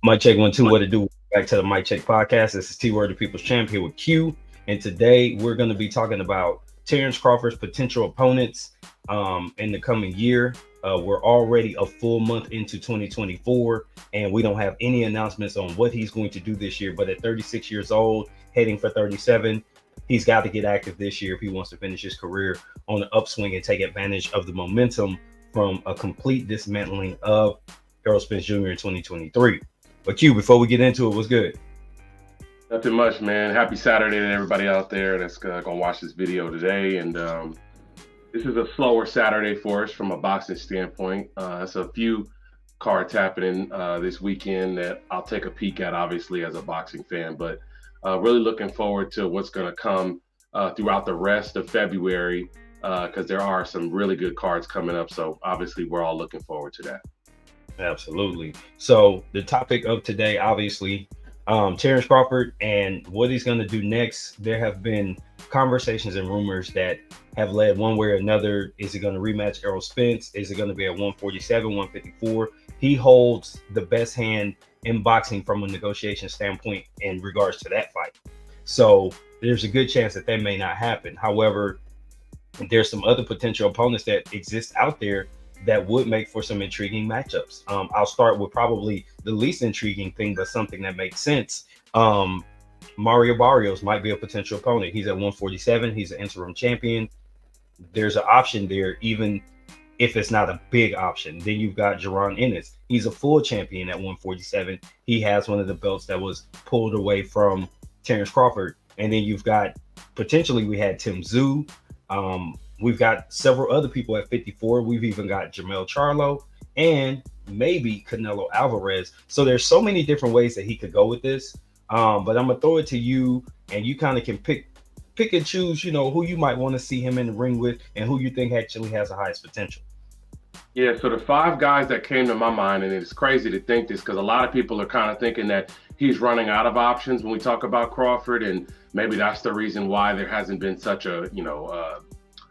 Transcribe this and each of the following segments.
Mic check 1 2. What to do? Back to the Mic Check podcast. This is T Word, the People's Champ, here with Q. And today we're going to be talking about Terence Crawford's potential opponents in the coming year. We're already a full month into 2024, and we don't have any announcements on what he's going to do this year. But at 36 years old, heading for 37, he's got to get active this year if he wants to finish his career on the upswing and take advantage of the momentum from a complete dismantling of Errol Spence Jr. in 2023. But Q, before we get into it, what's good? Nothing much, man. Happy Saturday to everybody out there that's going to watch this video today. And this is a slower Saturday for us from a boxing standpoint. It's a few cards happening this weekend that I'll take a peek at, obviously, as a boxing fan. But really looking forward to what's going to come throughout the rest of February because there are some really good cards coming up. So obviously, we're all looking forward to that. Absolutely. So the topic of today, obviously, Terence Crawford and what he's going to do next. There have been conversations and rumors that have led one way or another. Is it going to rematch Errol Spence? Is it going to be at 147, 154? He holds the best hand in boxing from a negotiation standpoint in regards to that fight. So there's a good chance that may not happen. However, there's some other potential opponents that exist out there that would make for some intriguing matchups. I'll start with probably the least intriguing thing, but something that makes sense. Mario Barrios might be a potential opponent. He's at 147. He's an interim champion. There's an option there, even if it's not a big option. Then you've got Jaron Ennis. He's a full champion at 147. He has one of the belts that was pulled away from Terence Crawford. And then you've got, potentially, we had Tim Tszyu. We've got several other people at 54. We've even got Jermell Charlo and maybe Canelo Alvarez. So there's so many different ways that he could go with this. But I'm going to throw it to you, and you kind of can pick and choose, who you might want to see him in the ring with and who you think actually has the highest potential. Yeah, so the five guys that came to my mind, and it's crazy to think this because a lot of people are kind of thinking that he's running out of options when we talk about Crawford, and maybe that's the reason why there hasn't been such a,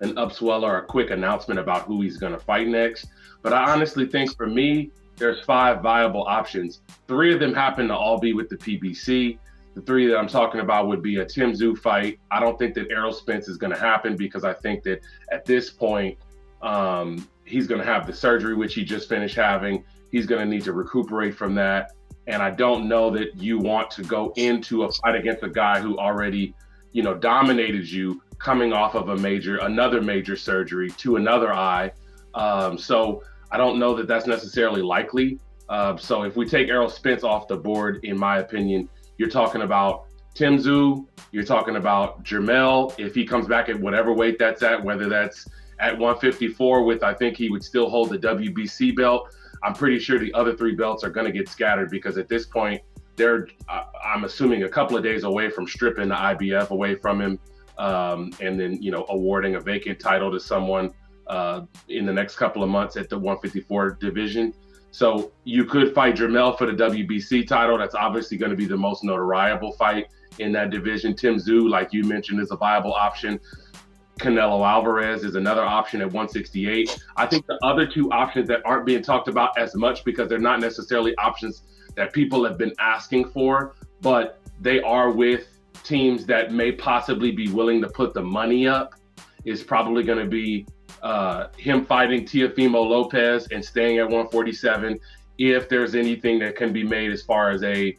an upswell or a quick announcement about who he's going to fight next. But I honestly think for me, there's five viable options. Three of them happen to all be with the PBC. The three that I'm talking about would be a Tim Tszyu fight. I don't think that Errol Spence is going to happen because I think that at this point, he's going to have the surgery, which he just finished having. He's going to need to recuperate from that. And I don't know that you want to go into a fight against a guy who already, dominated you coming off of another major surgery to another eye. So I don't know that that's necessarily likely. So if we take Errol Spence off the board, in my opinion, you're talking about Tim Tszyu, you're talking about Jermell, if he comes back at whatever weight that's at, whether that's at 154 with, I think he would still hold the WBC belt. I'm pretty sure the other three belts are going to get scattered because at this point, they're, I'm assuming, a couple of days away from stripping the IBF away from him. And then, awarding a vacant title to someone in the next couple of months at the 154 division. So you could fight Jermell for the WBC title. That's obviously going to be the most notoriable fight in that division. Tim Tszyu, like you mentioned, is a viable option. Canelo Alvarez is another option at 168. I think the other two options that aren't being talked about as much because they're not necessarily options that people have been asking for, but they are with teams that may possibly be willing to put the money up, is probably going to be him fighting Teofimo Lopez and staying at 147. If there's anything that can be made as far as a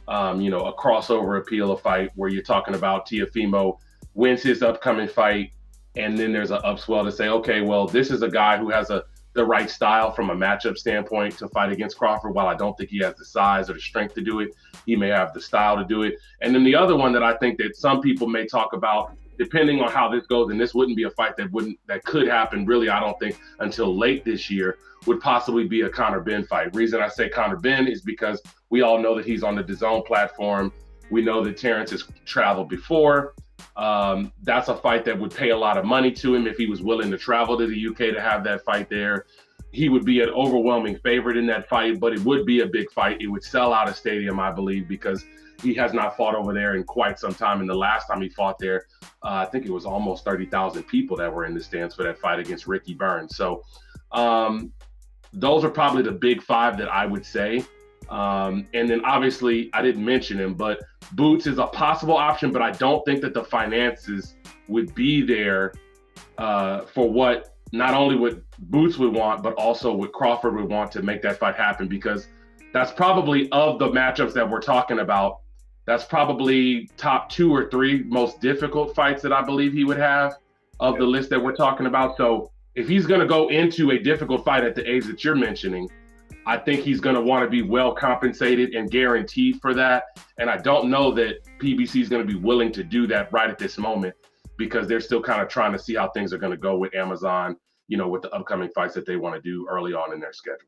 crossover appeal, a fight where you're talking about Teofimo wins his upcoming fight, and then there's an upswell to say, okay, well, this is a guy who has the right style from a matchup standpoint to fight against Crawford. While I don't think he has the size or the strength to do it, he may have the style to do it. And then the other one that I think that some people may talk about, depending on how this goes, and this wouldn't be a fight that could happen really, I don't think, until late this year, would possibly be a Conor Benn fight. Reason I say Conor Benn is because we all know that he's on the DAZN platform. We know that Terence has traveled before. That's a fight that would pay a lot of money to him if he was willing to travel to the UK to have that fight there. He would be an overwhelming favorite in that fight, but it would be a big fight. It would sell out a stadium, I believe, because he has not fought over there in quite some time. And the last time he fought there, I think it was almost 30,000 people that were in the stands for that fight against Ricky Burns. So those are probably the big five that I would say. And then obviously I didn't mention him, but Boots is a possible option, but I don't think that the finances would be there for what not only what Boots would want, but also what Crawford would want to make that fight happen. Because that's probably of the matchups that we're talking about. That's probably top 2 or 3 most difficult fights that I believe he would have of the list that we're talking about. So if he's going to go into a difficult fight at the age that you're mentioning, I think he's going to want to be well compensated and guaranteed for that. And I don't know that PBC is going to be willing to do that right at this moment because they're still kind of trying to see how things are going to go with Amazon, with the upcoming fights that they want to do early on in their schedule.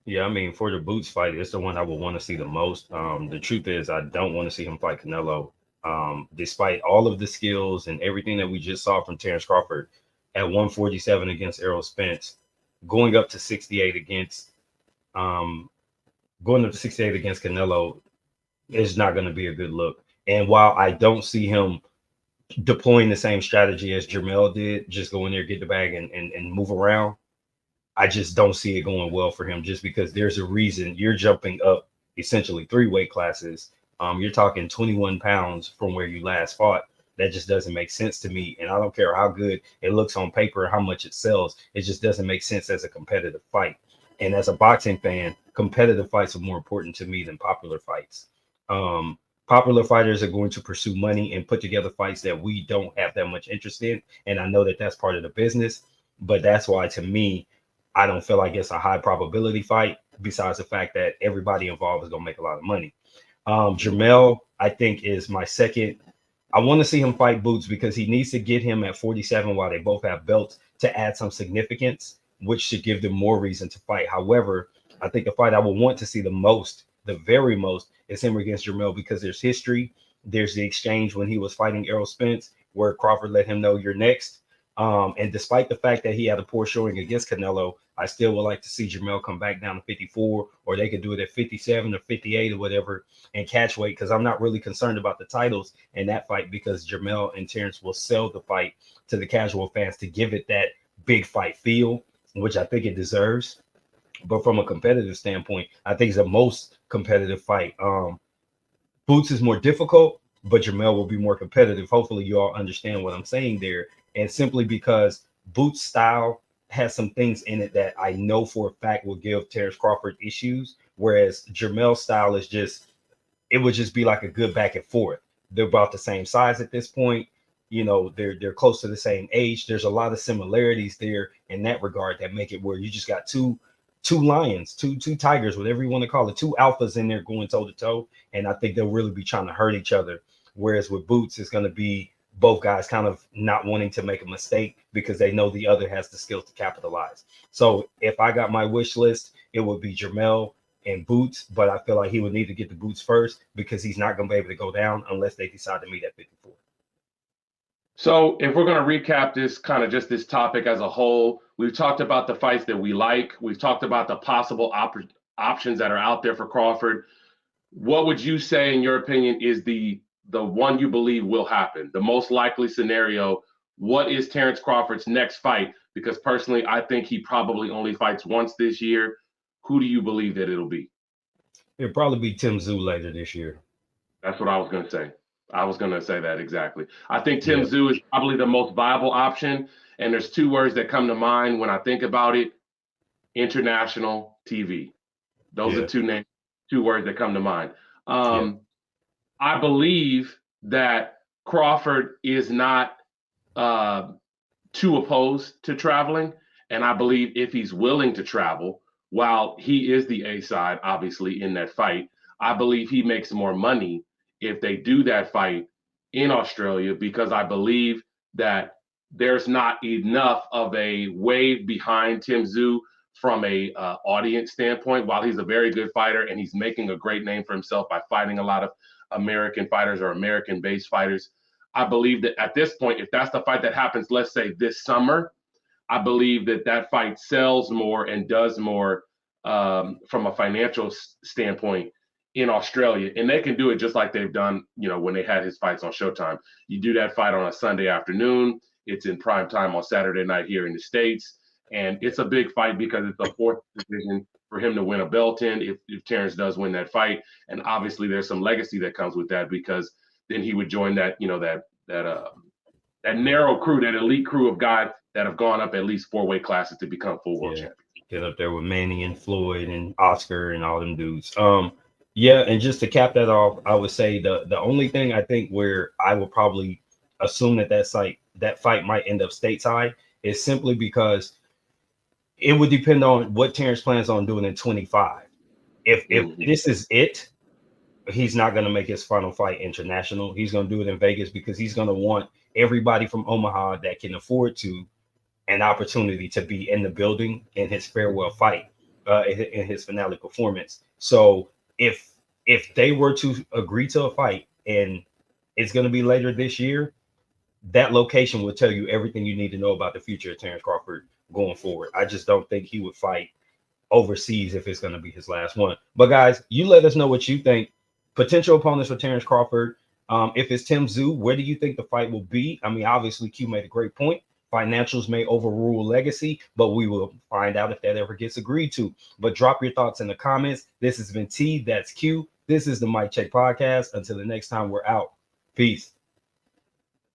Yeah, I mean, for the Boots fight, it's the one I would want to see the most. The truth is, I don't want to see him fight Canelo. Despite all of the skills and everything that we just saw from Terence Crawford at 147 against Errol Spence, going up to 68 against um, going up to 68 against Canelo is not going to be a good look. And while I don't see him deploying the same strategy as Jermell did, just go in there, get the bag, and move around, I just don't see it going well for him just because there's a reason you're jumping up essentially 3 weight classes. You're talking 21 pounds from where you last fought. That just doesn't make sense to me. And I don't care how good it looks on paper or how much it sells. It just doesn't make sense as a competitive fight. And as a boxing fan, competitive fights are more important to me than popular fights. Popular fighters are going to pursue money and put together fights that we don't have that much interest in. And I know that that's part of the business, but that's why to me, I don't feel like it's a high probability fight, besides the fact that everybody involved is going to make a lot of money. Jermell, I think, is my second. I want to see him fight Boots because he needs to get him at 47 while they both have belts to add some significance, which should give them more reason to fight. However, I think the fight I would want to see the most, the very most, is him against Jermell because there's history. There's the exchange when he was fighting Errol Spence where Crawford let him know you're next. And despite the fact that he had a poor showing against Canelo, I still would like to see Jermell come back down to 54, or they could do it at 57 or 58 or whatever and catch weight, because I'm not really concerned about the titles in that fight because Jermell and Terence will sell the fight to the casual fans to give it that big fight feel, which I think it deserves. But from a competitive standpoint, I think it's the most competitive fight. Boots is more difficult, but Jermell will be more competitive. Hopefully, you all understand what I'm saying there. And simply because Boots' style has some things in it that I know for a fact will give Terence Crawford issues, whereas Jermell's style is just, it would just be like a good back and forth. They're about the same size at this point. They're close to the same age. There's a lot of similarities there in that regard that make it where you just got two lions, two tigers, whatever you want to call it, two alphas in there going toe to toe. And I think they'll really be trying to hurt each other. Whereas with Boots, it's going to be both guys kind of not wanting to make a mistake because they know the other has the skills to capitalize. So if I got my wish list, it would be Jermell and Boots, but I feel like he would need to get the Boots first because he's not going to be able to go down unless they decide to meet at 54. So if we're going to recap this kind of just this topic as a whole, we've talked about the fights that we like. We've talked about the possible options that are out there for Crawford. What would you say, in your opinion, is the one you believe will happen, the most likely scenario? What is Terence Crawford's next fight? Because personally, I think he probably only fights once this year. Who do you believe that it'll be? It'll probably be Tim Tszyu later this year. That's what I was going to say. I was going to say that exactly. I think Tim Yeah. Tszyu is probably the most viable option. And there's 2 words that come to mind when I think about it: international TV. Those Yeah. are 2 words that come to mind. Yeah. I believe that Crawford is not too opposed to traveling. And I believe if he's willing to travel, while he is the A side, obviously, in that fight, I believe he makes more money if they do that fight in Australia, because I believe that there's not enough of a wave behind Tim Tszyu from a audience standpoint. While he's a very good fighter and he's making a great name for himself by fighting a lot of American fighters or American-based fighters, I believe that at this point, if that's the fight that happens, let's say this summer, I believe that that fight sells more and does more from a financial standpoint in Australia. And they can do it just like they've done, when they had his fights on Showtime. You do that fight on a Sunday afternoon. It's in prime time on Saturday night here in the States. And it's a big fight because it's the 4th division for him to win a belt in if Terence does win that fight. And obviously there's some legacy that comes with that, because then he would join that, that narrow crew, that elite crew of guys that have gone up at least 4 weight classes to become full world champions. Get up there with Manny and Floyd and Oscar and all them dudes. Yeah, and just to cap that off, I would say the only thing I think where I would probably assume that fight might end up stateside is simply because it would depend on what Terrence plans on doing in 25. If this is it, he's not going to make his final fight international. He's going to do it in Vegas because he's going to want everybody from Omaha that can afford to an opportunity to be in the building in his farewell fight, in his finale performance. So if they were to agree to a fight and it's going to be later this year, that location will tell you everything you need to know about the future of Terence Crawford going forward. I just don't think he would fight overseas if it's going to be his last one. But guys, you let us know what you think. Potential opponents for Terence Crawford. If it's Tim Tszyu, where do you think the fight will be? I mean, obviously, Q made a great point. Financials may overrule legacy, but we will find out if that ever gets agreed to. But drop your thoughts in the comments. This has been T, that's Q. This is the Mic Check Podcast. Until the next time, we're out. Peace.